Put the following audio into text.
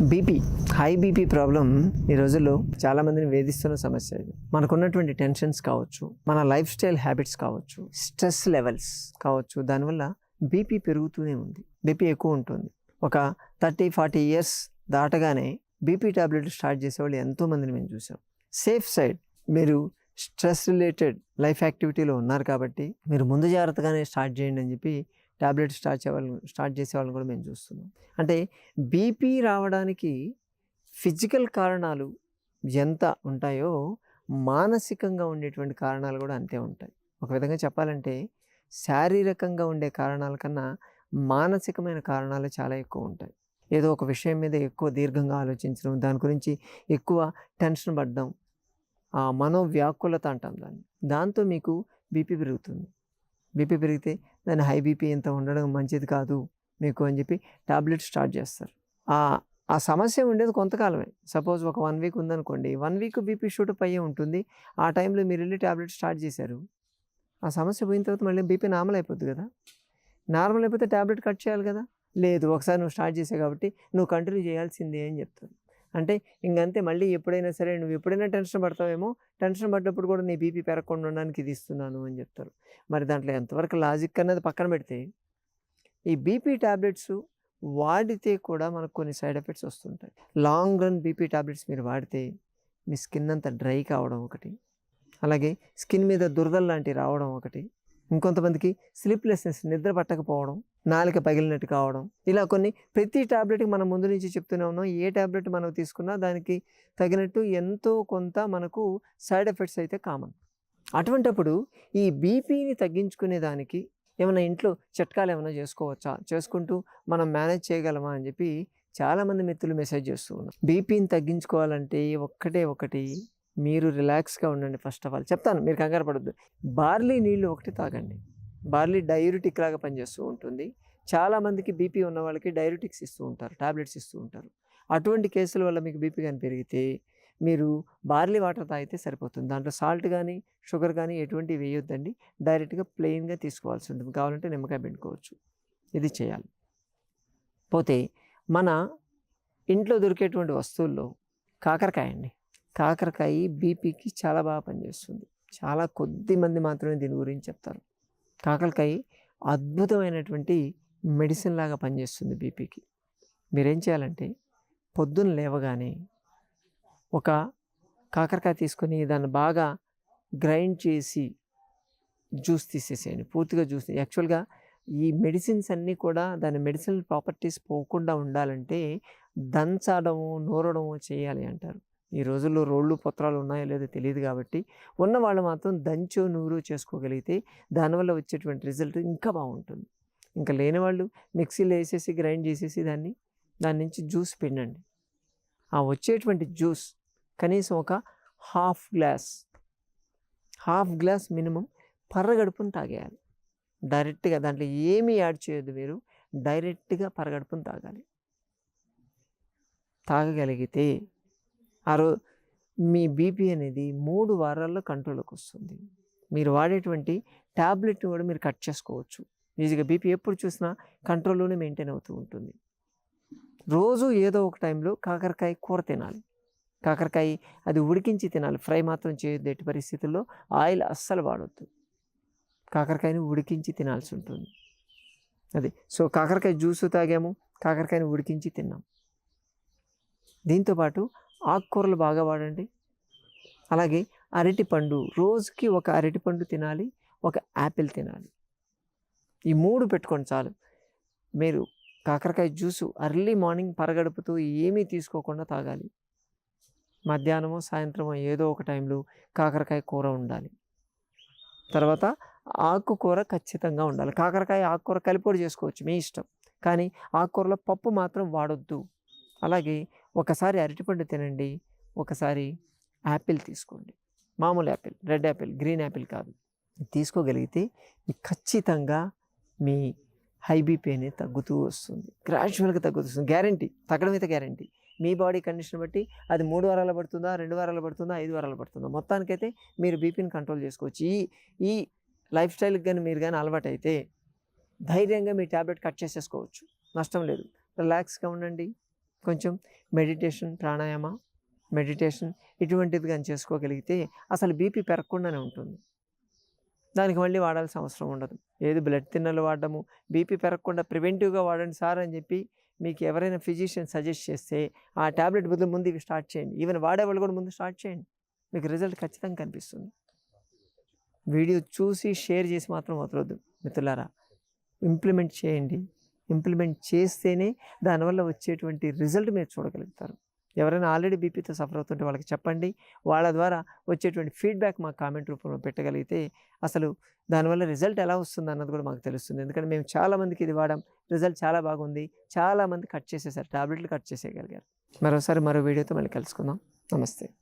BP, high BP problem ఈ రోజుల్లో చాలామందిని వేధిస్తున్న సమస్య ఇది. మనకున్నటువంటి టెన్షన్స్ కావచ్చు, మన లైఫ్ స్టైల్ హ్యాబిట్స్ కావచ్చు, స్ట్రెస్ లెవెల్స్ కావచ్చు, దానివల్ల బీపీ పెరుగుతూనే ఉంది. బీపీ ఎక్కువ ఉంటుంది. ఒక 30-40 ఇయర్స్ దాటగానే బీపీ టాబ్లెట్లు స్టార్ట్ చేసేవాళ్ళు ఎంతోమందిని మేము చూసాం. సేఫ్ సైడ్, మీరు స్ట్రెస్ రిలేటెడ్ లైఫ్ యాక్టివిటీలో ఉన్నారు కాబట్టి మీరు ముందు జాగ్రత్తగానే స్టార్ట్ చేయండి అని చెప్పి టాబ్లెట్ స్టార్ట్ చేసే వాళ్ళని కూడా మేము చూస్తున్నాం. అంటే బీపీ రావడానికి ఫిజికల్ కారణాలు ఎంత ఉంటాయో మానసికంగా ఉండేటువంటి కారణాలు కూడా అంతే ఉంటాయి. ఒక విధంగా చెప్పాలంటే శారీరకంగా ఉండే కారణాల కన్నా మానసికమైన కారణాలు చాలా ఎక్కువ ఉంటాయి. ఏదో ఒక విషయం మీద ఎక్కువ దీర్ఘంగా ఆలోచించడం, దాని గురించి ఎక్కువ టెన్షన్ పడడం, మనోవ్యాకులత అంటాం దాన్ని. దాంతో మీకు బీపీ పెరుగుతుంది. బీపీ పెరిగితే దాన్ని హై బీపీ ఇంత ఉండడం మంచిది కాదు మీకు అని చెప్పి టాబ్లెట్ స్టార్ట్ చేస్తారు. ఆ సమస్య ఉండేది కొంతకాలమే. సపోజ్ ఒక 1 వీక్ ఉందనుకోండి, 1 వీక్ బీపీ షూటప్ అయ్యే ఉంటుంది. ఆ టైంలో మీరు వెళ్ళి టాబ్లెట్ స్టార్ట్ చేశారు, ఆ సమస్య పోయిన తర్వాత మళ్ళీ బీపీ నార్మల్ అయిపోద్ది కదా. నార్మల్ అయిపోతే టాబ్లెట్ కట్ చేయాలి కదా. లేదు, ఒకసారి నువ్వు స్టార్ట్ చేసావు కాబట్టి నువ్వు కంటిన్యూ చేయాల్సిందే అని చెప్తారు. అంటే ఇంకంతే, మళ్ళీ ఎప్పుడైనా సరే నువ్వు ఎప్పుడైనా టెన్షన్ పడతావేమో, టెన్షన్ పడ్డప్పుడు కూడా నీ బీపీ పెరగకుండా ఉండడానికి ఇది ఇస్తున్నాను అని చెప్తారు. మరి దాంట్లో ఎంతవరకు లాజిక్ అన్నది పక్కన పెడితే, ఈ బీపీ టాబ్లెట్స్ వాడితే కూడా మనకు కొన్ని సైడ్ ఎఫెక్ట్స్ వస్తుంటాయి. లాంగ్ రన్ బీపీ టాబ్లెట్స్ మీరు వాడితే మీ స్కిన్ అంతా డ్రై కావడం ఒకటి, అలాగే స్కిన్ మీద దురదలు లాంటివి రావడం ఒకటి, ఇంకొంతమందికి స్లీప్లెస్నెస్, నిద్ర పట్టకపోవడం, నాలుక పగిలినట్టు కావడం, ఇలా కొన్ని ప్రతి టాబ్లెట్కి మనం ముందు నుంచి చెప్తూనే ఉన్నాం. ఏ టాబ్లెట్ మనం తీసుకున్నా దానికి తగినట్టు ఎంతో కొంత మనకు సైడ్ ఎఫెక్ట్స్ అయితే కామన్. అటువంటప్పుడు ఈ బీపీని తగ్గించుకునే దానికి ఏమైనా ఇంట్లో చిట్కాలు ఏమైనా చేసుకోవచ్చా, చేసుకుంటూ మనం మేనేజ్ చేయగలమా అని చెప్పి చాలామంది మిత్రులు మెసేజ్ చేస్తూ ఉన్నారు. బీపీని తగ్గించుకోవాలంటే ఒకటి, మీరు రిలాక్స్గా ఉండండి. ఫస్ట్ ఆఫ్ ఆల్ చెప్తాను, మీరు కంగారు పడొద్దు. బార్లీ నీళ్ళు ఒకటి తాగండి. బార్లీ డయూరిటిక్ లాగా పనిచేస్తూ ఉంటుంది. చాలామందికి బీపీ ఉన్న వాళ్ళకి డయూరిటిక్స్ ఇస్తూ ఉంటారు, టాబ్లెట్స్ ఇస్తూ ఉంటారు. అటువంటి కేసుల వల్ల మీకు బీపీ కానీ పెరిగితే మీరు బార్లీ వాటర్ తాగితే సరిపోతుంది. దాంట్లో సాల్ట్ కానీ షుగర్ కానీ ఎటువంటివి వేయొద్దండి. డైరెక్ట్గా ప్లెయిన్గా తీసుకోవాల్సి ఉంటుంది. కావాలంటే నిమ్మకాయ పిండుకోవచ్చు. ఇది చేయాలి. పోతే మన ఇంట్లో దొరికేటువంటి వస్తువుల్లో కాకరకాయ అండి. కాకరకాయ బీపీకి చాలా బాగా పనిచేస్తుంది. చాలా కొద్ది మంది మాత్రమే దీని గురించి చెప్తారు. కాకరకాయ అద్భుతమైనటువంటి మెడిసిన్ లాగా పనిచేస్తుంది బీపీకి. మీరేం చేయాలంటే పొద్దున్న లేవగానే ఒక కాకరకాయ తీసుకొని దాన్ని బాగా గ్రైండ్ చేసి జ్యూస్ తీసేసేయండి. పూర్తిగా జ్యూస్. యాక్చువల్గా ఈ మెడిసిన్స్ అన్నీ కూడా దాని మెడిసినల్ ప్రాపర్టీస్ పోకుండా ఉండాలంటే దంచడము, నూరడము చేయాలి అంటారు. ఈ రోజుల్లో రోళ్ళు పత్రాలు ఉన్నాయో లేదో తెలియదు కాబట్టి ఉన్నవాళ్ళు మాత్రం దంచో నూరు చేసుకోగలిగితే దానివల్ల వచ్చేటువంటి రిజల్ట్ ఇంకా బాగుంటుంది. ఇంకా లేని వాళ్ళు మిక్సీలో వేసేసి గ్రైండ్ చేసేసి దాని నుంచి జ్యూస్ పిండండి. ఆ వచ్చేటువంటి జ్యూస్ కనీసం ఒక హాఫ్ గ్లాస్ మినిమం పరగడుపున తాగేయాలి. డైరెక్ట్గా దాంట్లో ఏమీ యాడ్ చేయొద్దు. మీరు డైరెక్ట్గా పరగడుపున తాగాలి. తాగగలిగితే మీ బీపీ అనేది 3 వారాల్లో కంట్రోల్లోకి వస్తుంది. మీరు వాడేటువంటి ట్యాబ్లెట్ కూడా మీరు కట్ చేసుకోవచ్చు. ఈజీగా బీపీ ఎప్పుడు చూసినా కంట్రోల్లోనే మెయింటైన్ అవుతూ ఉంటుంది. రోజు ఏదో ఒక టైంలో కాకరకాయ కూర తినాలి. కాకరకాయ అది ఉడికించి తినాలి. ఫ్రై మాత్రం చేయొద్దు. ఎట్టి పరిస్థితుల్లో ఆయిల్ అస్సలు వాడొద్దు. కాకరకాయని ఉడికించి తినాల్సి ఉంటుంది. అది సో కాకరకాయ జ్యూసు తాగాము, కాకరకాయని ఉడికించి తిన్నాం. దీంతోపాటు ఆకుకూరలు బాగా వాడండి. అలాగే అరటిపండు, రోజుకి ఒక అరటిపండు తినాలి, ఒక యాపిల్ తినాలి. ఈ 3 పెట్టుకోండి చాలు. మీరు కాకరకాయ జ్యూసు ఎర్లీ మార్నింగ్ పరగడుపుతూ ఏమీ తీసుకోకుండా తాగాలి. మధ్యాహ్నమో సాయంత్రమో ఏదో ఒక టైంలో కాకరకాయ కూర ఉండాలి. తర్వాత ఆకుకూర ఖచ్చితంగా ఉండాలి. కాకరకాయ ఆకుకూర కలిపొడి చేసుకోవచ్చు, మీ ఇష్టం. కానీ ఆకుకూరలో పప్పు మాత్రం వాడొద్దు. అలాగే ఒకసారి అరటిపండు తినండి, ఒకసారి యాపిల్ తీసుకోండి. మామూలు Apple, red Apple, green Apple కాదు. తీసుకోగలిగితే ఖచ్చితంగా మీ హై బీపీ అనేది తగ్గుతూ వస్తుంది. గ్రాడ్యువల్గా తగ్గుతూ వస్తుంది. గ్యారంటీ, తగ్గడం అయితే గ్యారంటీ. మీ బాడీ కండిషన్ బట్టి అది 3 వారాలు పడుతుందా, 2 వారాలు పడుతుందా, 5 వారాలు పడుతుందా, మొత్తానికైతే మీరు బీపీని కంట్రోల్ చేసుకోవచ్చు. ఈ లైఫ్ స్టైల్కి కానీ మీరు కానీ అలవాటు అయితే ధైర్యంగా మీ ట్యాబ్లెట్ కట్ చేసేసుకోవచ్చు. నష్టం లేదు. రిలాక్స్గా ఉండండి. కొంచెం మెడిటేషన్, ప్రాణాయామ, మెడిటేషన్ ఇటువంటిది కానీ చేసుకోగలిగితే అసలు బీపీ పెరగకుండానే ఉంటుంది. దానికి మళ్ళీ వాడాల్సిన అవసరం ఉండదు. ఏది బ్లడ్ థిన్నర్లు వాడడము, బీపీ పెరగకుండా ప్రివెంటివ్గా వాడండి సార్ అని చెప్పి మీకు ఎవరైనా ఫిజిషియన్ సజెస్ట్ చేస్తే ఆ ట్యాబ్లెట్ బదులు ముందు ఇవి స్టార్ట్ చేయండి. ఈవెన్ వాడేవాళ్ళు కూడా ముందు స్టార్ట్ చేయండి, మీకు రిజల్ట్ ఖచ్చితంగా కనిపిస్తుంది. వీడియో చూసి షేర్ చేసి మాత్రం వదలొద్దు మిత్రులారా. ఇంప్లిమెంట్ చేయండి. ఇంప్లిమెంట్ చేస్తేనే దానివల్ల వచ్చేటువంటి రిజల్ట్ మీరు చూడగలుగుతారు. ఎవరైనా ఆల్రెడీ బీపీతో సఫర్ అవుతుంటే వాళ్ళకి చెప్పండి. వాళ్ళ ద్వారా వచ్చేటువంటి ఫీడ్బ్యాక్ మాకు కామెంట్ రూపంలో పెట్టగలిగితే అసలు దానివల్ల రిజల్ట్ ఎలా వస్తుంది అన్నది కూడా మాకు తెలుస్తుంది. ఎందుకంటే మేము చాలామందికి ఇది వాడాం, రిజల్ట్ చాలా బాగుంది. చాలామంది కట్ చేసేసారు, టాబ్లెట్లు కట్ చేసేయగలిగారు. మరోసారి మరో వీడియోతో మళ్ళీ కలుసుకుందాం. నమస్తే.